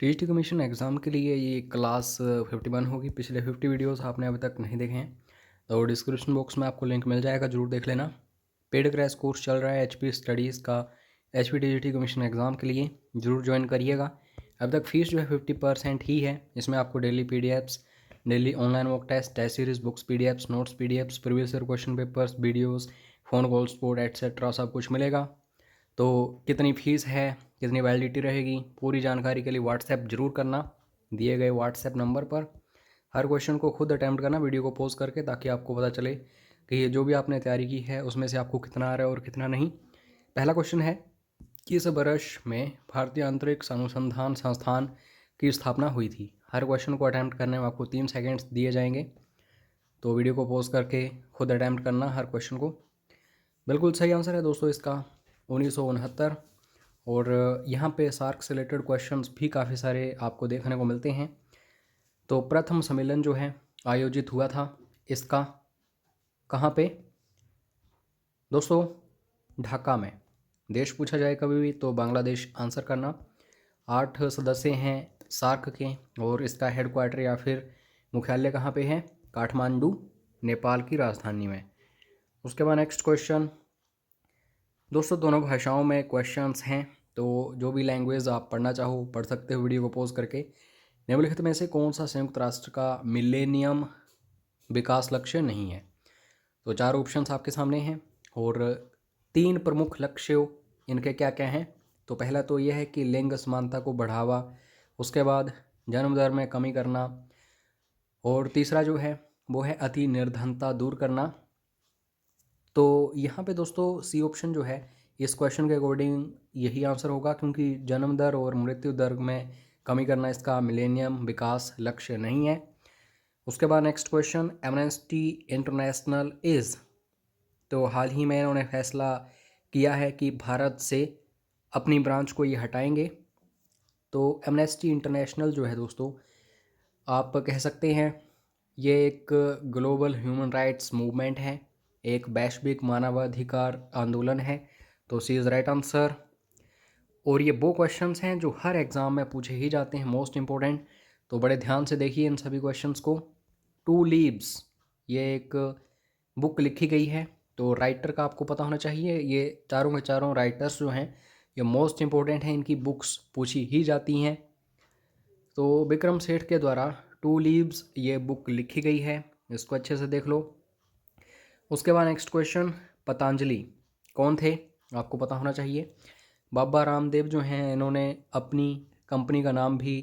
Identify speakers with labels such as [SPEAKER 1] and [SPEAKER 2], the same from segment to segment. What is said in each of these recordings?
[SPEAKER 1] TGT commission exam के लिए ये क्लास 51 होगी। पिछले 50 वीडियोस आपने अभी तक नहीं देखे हैं तो डिस्क्रिप्शन बॉक्स में आपको लिंक मिल जाएगा, ज़रूर देख लेना। पेड क्रैश कोर्स चल रहा है एचपी स्टडीज़ का एचपी टीजीटी कमीशन एग्ज़ाम के लिए, ज़रूर ज्वाइन करिएगा। अभी तक फ़ीस जो है 50% ही है। इसमें आपको daily PDFs, daily online mock test, test series books PDFs, notes PDFs, previous year question papers, videos, phone call support etcetera सब कुछ मिलेगा। तो कितनी फ़ीस है, कितनी वैलिडिटी रहेगी, पूरी जानकारी के लिए व्हाट्सएप जरूर करना दिए गए व्हाट्सएप नंबर पर। हर क्वेश्चन को खुद अटैम्प्ट करना वीडियो को पॉज करके, ताकि आपको पता चले कि ये जो भी आपने तैयारी की है उसमें से आपको कितना आ रहा है और कितना नहीं। पहला क्वेश्चन है, किस वर्ष में भारतीय अंतरिक्ष अनुसंधान संस्थान की स्थापना हुई थी। हर क्वेश्चन को अटैम्प्ट करने में आपको 3 सेकेंड्स दिए जाएंगे, तो वीडियो को पॉज करके खुद अटैम्प्ट करना हर क्वेश्चन को। बिल्कुल सही आंसर है दोस्तों इसका 1969। और यहाँ पे सार्क से रिलेटेड क्वेश्चंस भी काफ़ी सारे आपको देखने को मिलते हैं। तो प्रथम सम्मेलन जो है आयोजित हुआ था इसका कहाँ पे दोस्तों? ढाका में। देश पूछा जाए कभी भी तो बांग्लादेश आंसर करना। 8 सदस्य हैं सार्क के, और इसका हेडक्वार्टर या फिर मुख्यालय कहाँ पे है? काठमांडू, नेपाल की राजधानी में। उसके बाद नेक्स्ट क्वेश्चन दोस्तों, दोनों भाषाओं में क्वेश्चंस हैं, तो जो भी लैंग्वेज आप पढ़ना चाहो पढ़ सकते हो वीडियो को पॉज करके। निम्नलिखित में से कौन सा संयुक्त राष्ट्र का मिलेनियम विकास लक्ष्य नहीं है? तो 4 ऑप्शंस आपके सामने हैं और 3 प्रमुख लक्ष्य इनके क्या क्या हैं। तो पहला तो यह है कि लिंग समानता को बढ़ावा, उसके बाद जन्म दर में कमी करना, और तीसरा जो है वो है अति निर्धनता दूर करना। तो यहाँ पे दोस्तों सी ऑप्शन जो है इस क्वेश्चन के अकॉर्डिंग यही आंसर होगा, क्योंकि जन्म दर और मृत्यु दर में कमी करना इसका मिलेनियम विकास लक्ष्य नहीं है। उसके बाद next question, amnesty international is, तो हाल ही में इन्होंने फैसला किया है कि भारत से अपनी ब्रांच को ये हटाएंगे। तो एमनेस्टी इंटरनेशनल जो है दोस्तों, आप कह सकते हैं ये एक ग्लोबल ह्यूमन राइट्स मूवमेंट है, एक वैश्विक मानवाधिकार आंदोलन है। तो सी इज़ राइट आंसर। और ये वो क्वेश्चंस हैं जो हर एग्ज़ाम में पूछे ही जाते हैं, मोस्ट इंपॉर्टेंट। तो बड़े ध्यान से देखिए इन सभी क्वेश्चंस को। टू लीव्स, ये एक बुक लिखी गई है, तो राइटर का आपको पता होना चाहिए। ये चारों के चारों राइटर्स जो हैं ये मोस्ट इंपॉर्टेंट हैं, इनकी बुक्स पूछी ही जाती हैं। तो विक्रम सेठ के द्वारा टू लीव्स ये बुक लिखी गई है, इसको अच्छे से देख लो। उसके बाद नेक्स्ट क्वेश्चन, पतंजलि कौन थे? आपको पता होना चाहिए। बाबा रामदेव जो हैं इन्होंने अपनी कंपनी का नाम भी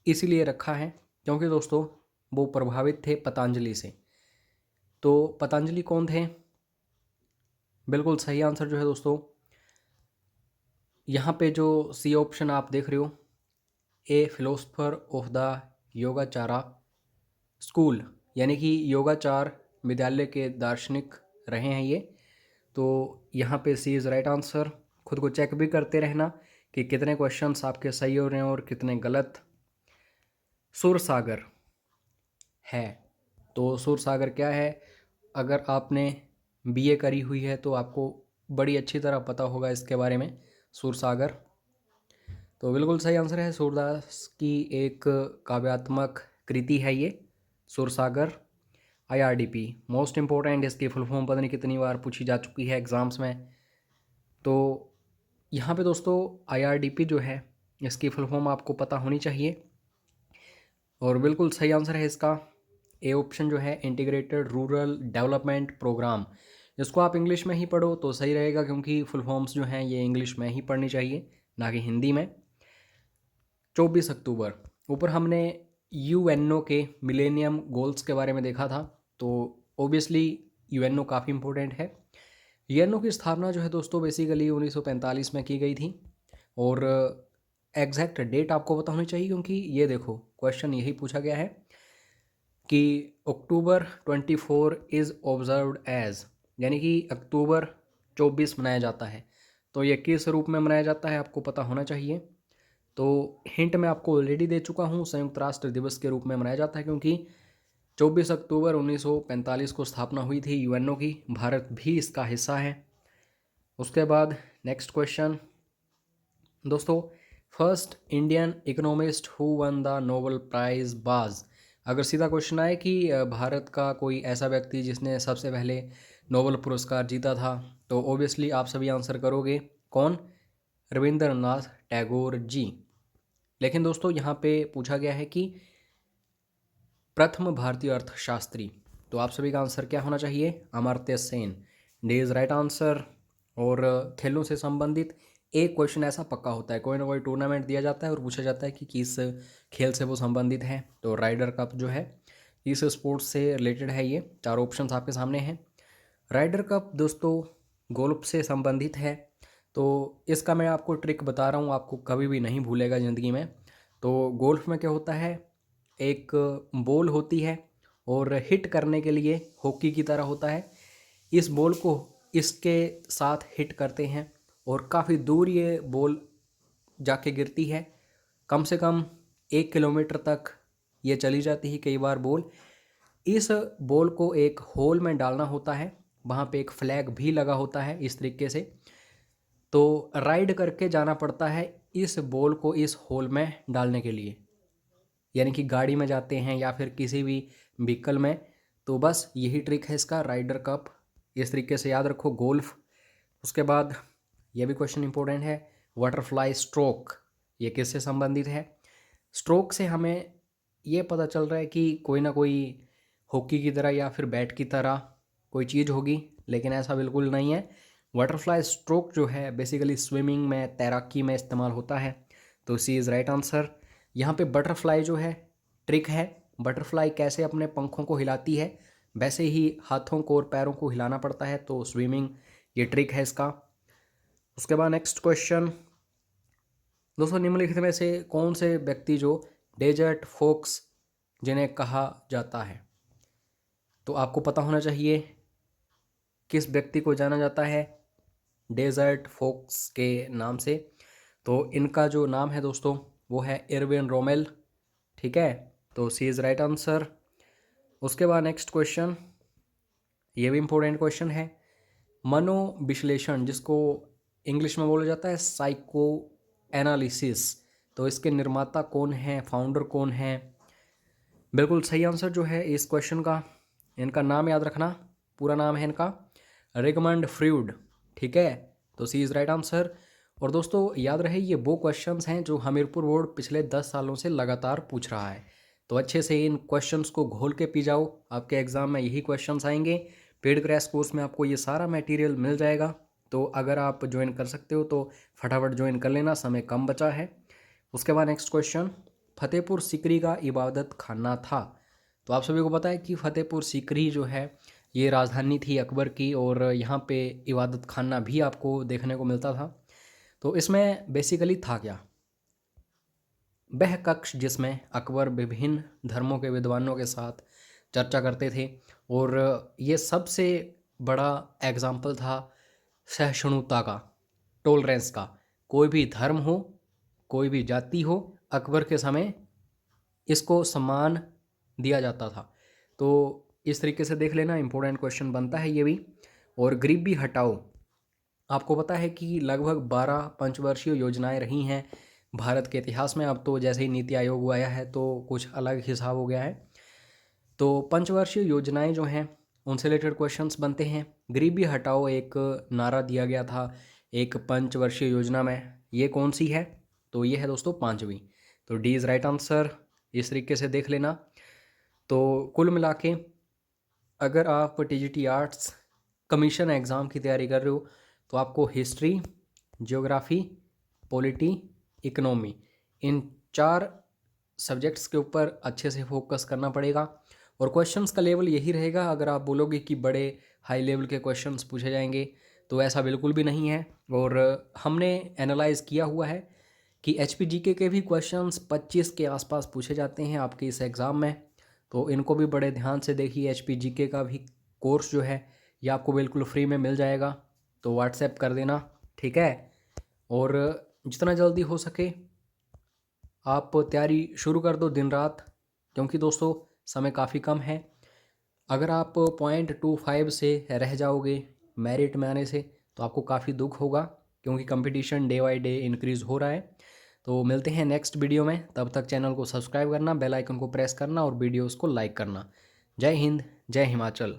[SPEAKER 1] इसीलिए रखा है क्योंकि दोस्तों वो प्रभावित थे पतंजलि से। तो पतंजलि कौन थे? बिल्कुल सही आंसर जो है दोस्तों, यहाँ पे जो सी ऑप्शन आप देख रहे हो, ए फिलोसफर ऑफ द योगाचारा स्कूल, यानी कि योगाचार विद्यालय के दार्शनिक रहे हैं ये। तो यहाँ पे सी इज़ राइट आंसर। खुद को चेक भी करते रहना कि कितने क्वेश्चंस आपके सही हो रहे हैं और कितने गलत। सुरसागर है, तो सुरसागर क्या है? अगर आपने बीए करी हुई है तो आपको बड़ी अच्छी तरह पता होगा इसके बारे में, सुरसागर। तो बिल्कुल सही आंसर है, सूरदास की एक काव्यात्मक कृति है ये सुरसागर। आईआरडीपी मोस्ट इम्पोर्टेंट, इसकी फुल फॉर्म पता नहीं कितनी बार पूछी जा चुकी है एग्ज़ाम्स में। तो यहाँ पे दोस्तों आईआरडीपी जो है इसकी फुल फॉर्म आपको पता होनी चाहिए, और बिल्कुल सही आंसर है इसका ए ऑप्शन जो है इंटीग्रेटेड रूरल डेवलपमेंट प्रोग्राम। इसको आप इंग्लिश में ही पढ़ो तो सही रहेगा, क्योंकि फुल फॉर्म्स जो हैं ये इंग्लिश में ही पढ़नी चाहिए, ना कि हिंदी में। 24 अक्टूबर ऊपर हमने यूएनओ के मिलेनियम गोल्स के बारे में देखा था, तो ओबियसली यूएनओ काफ़ी इंपॉर्टेंट है। यूएनओ की स्थापना जो है दोस्तों बेसिकली 1945 में की गई थी, और एग्जैक्ट डेट आपको पता होनी चाहिए, क्योंकि ये देखो क्वेश्चन यही पूछा गया है कि अक्टूबर 24 इज़ ऑब्जर्व्ड एज, यानी कि अक्टूबर 24 मनाया जाता है। तो ये किस रूप में मनाया जाता है आपको पता होना चाहिए। तो हिंट मैं आपको ऑलरेडी दे चुका हूँ, संयुक्त राष्ट्र दिवस के रूप में मनाया जाता है, क्योंकि 24 अक्टूबर 1945 को स्थापना हुई थी यूएनओ की, भारत भी इसका हिस्सा है। उसके बाद नेक्स्ट क्वेश्चन दोस्तों, first Indian economist who won the Nobel prize बाज। अगर सीधा क्वेश्चन आए कि भारत का कोई ऐसा व्यक्ति जिसने सबसे पहले नोबेल पुरस्कार जीता था, तो ओबियसली आप सभी आंसर करोगे कौन? रविंद्रनाथ टैगोर जी। लेकिन दोस्तों यहाँ पे पूछा गया है कि प्रथम भारतीय अर्थशास्त्री, तो आप सभी का आंसर क्या होना चाहिए? Amartya Sen. D is right answer. और खेलों से संबंधित एक क्वेश्चन ऐसा पक्का होता है, कोई ना कोई टूर्नामेंट दिया जाता है और पूछा जाता है कि किस खेल से वो संबंधित है। तो राइडर कप जो है इस स्पोर्ट्स से रिलेटेड है। ये चार ऑप्शंस आपके सामने हैं। राइडर कप दोस्तों गोल्फ से संबंधित है। तो इसका मैं आपको ट्रिक बता रहा हूँ, आपको कभी भी नहीं भूलेगा ज़िंदगी में। तो गोल्फ में क्या होता है, एक बॉल होती है और हिट करने के लिए हॉकी की तरह होता है। इस बॉल को इसके साथ हिट करते हैं और काफ़ी दूर ये बॉल जाके गिरती है। कम से कम 1 किलोमीटर तक ये चली जाती है कई बार बॉल। इस बॉल को एक होल में डालना होता है, वहाँ पे एक फ्लैग भी लगा होता है इस तरीके से। तो राइड करके जाना पड़ता है इस बॉल को इस होल में डालने के लिए, यानी कि गाड़ी में जाते हैं या फिर किसी भी व्हीकल में। तो बस यही ट्रिक है इसका, राइडर कप इस तरीके से याद रखो गोल्फ। उसके बाद ये भी क्वेश्चन इंपॉर्टेंट है, बटरफ्लाई स्ट्रोक ये किससे संबंधित है? स्ट्रोक से हमें ये पता चल रहा है कि कोई ना कोई हॉकी की तरह या फिर बैट की तरह कोई चीज़ होगी, लेकिन ऐसा बिल्कुल नहीं है। बटरफ्लाई स्ट्रोक जो है बेसिकली स्विमिंग में, तैराकी में इस्तेमाल होता है। तो सी इज़ राइट आंसर। यहाँ पे बटरफ्लाई जो है ट्रिक है, बटरफ्लाई कैसे अपने पंखों को हिलाती है वैसे ही हाथों को और पैरों को हिलाना पड़ता है। तो स्विमिंग ये ट्रिक है इसका। उसके बाद नेक्स्ट क्वेश्चन, दोस्तों निम्नलिखित में से कौन से व्यक्ति जो डेजर्ट फॉक्स जिन्हें कहा जाता है, तो आपको पता होना चाहिए किस व्यक्ति को जाना जाता है डेजर्ट फॉक्स के नाम से। तो इनका जो नाम है दोस्तों वो है इरविन रोमेल। ठीक है, तो सी इज़ राइट आंसर। उसके बाद नेक्स्ट क्वेश्चन, ये भी इम्पोर्टेंट क्वेश्चन है, मनोविश्लेषण जिसको इंग्लिश में बोला जाता है साइको एनालिसिस, तो इसके निर्माता कौन है, फाउंडर कौन है? बिल्कुल सही आंसर जो है इस क्वेश्चन का, इनका नाम याद रखना, पूरा नाम है इनका रिगमंड फ्रूड। ठीक है, तो सी इज़ राइट आंसर। और दोस्तों याद रहे ये वो क्वेश्चंस हैं जो हमीरपुर बोर्ड पिछले 10 सालों से लगातार पूछ रहा है। तो अच्छे से इन क्वेश्चंस को घोल के पी जाओ, आपके एग्ज़ाम में यही क्वेश्चंस आएंगे। पेड क्रैश कोर्स में आपको ये सारा मटेरियल मिल जाएगा। तो अगर आप ज्वाइन कर सकते हो तो फटाफट ज्वाइन कर लेना, समय कम बचा है। उसके बाद नेक्स्ट क्वेश्चन, फतेहपुर सीकरी का इबादत खाना था। तो आप सभी को पता है कि फतेहपुर सीकरी जो है ये राजधानी थी अकबर की, और यहाँ पे इबादत खाना भी आपको देखने को मिलता था। तो इसमें बेसिकली था क्या, वह कक्ष जिसमें अकबर विभिन्न धर्मों के विद्वानों के साथ चर्चा करते थे, और ये सबसे बड़ा एग्जाम्पल था सहिष्णुता का, टॉलरेंस का। कोई भी धर्म हो, कोई भी जाति हो, अकबर के समय इसको सम्मान दिया जाता था। तो इस तरीके से देख लेना, इंपॉर्टेंट क्वेश्चन बनता है ये भी। और गरीबी हटाओ, आपको पता है कि लगभग 12 पंचवर्षीय योजनाएं रही हैं भारत के इतिहास में। अब तो जैसे ही नीति आयोग आया है तो कुछ अलग हिसाब हो गया है। तो पंचवर्षीय योजनाएं जो हैं उनसे रिलेटेड क्वेश्चंस बनते हैं। गरीबी हटाओ एक नारा दिया गया था एक पंचवर्षीय योजना में, ये कौन सी है? तो ये है दोस्तों 5वीं। तो डी इज़ राइट आंसर, इस तरीके से देख लेना। तो कुल मिला के अगर आप टीजीटी आर्ट्स कमीशन एग्ज़ाम की तैयारी कर रहे हो तो आपको हिस्ट्री, ज्योग्राफी, पॉलिटी, इकोनॉमी, इन 4 सब्जेक्ट्स के ऊपर अच्छे से फोकस करना पड़ेगा। और क्वेश्चंस का लेवल यही रहेगा। अगर आप बोलोगे कि बड़े हाई लेवल के क्वेश्चंस पूछे जाएंगे तो ऐसा बिल्कुल भी नहीं है। और हमने एनालाइज़ किया हुआ है कि एचपीजीके के भी क्वेश्चंस 25 के आसपास पूछे जाते हैं आपके इस एग्ज़ाम में। तो इनको भी बड़े ध्यान से देखिए। एचपीजीके का भी कोर्स जो है ये आपको बिल्कुल फ्री में मिल जाएगा, तो व्हाट्सएप कर देना। ठीक है, और जितना जल्दी हो सके आप तैयारी शुरू कर दो दिन रात, क्योंकि दोस्तों समय काफ़ी कम है। अगर आप 0.25 से रह जाओगे मेरिट में आने से तो आपको काफ़ी दुख होगा, क्योंकि competition day by day increase हो रहा है। तो मिलते हैं नेक्स्ट वीडियो में, तब तक चैनल को सब्सक्राइब करना, बेल आइकन को प्रेस करना और वीडियोज़ को लाइक करना। जय हिंद, जय हिमाचल।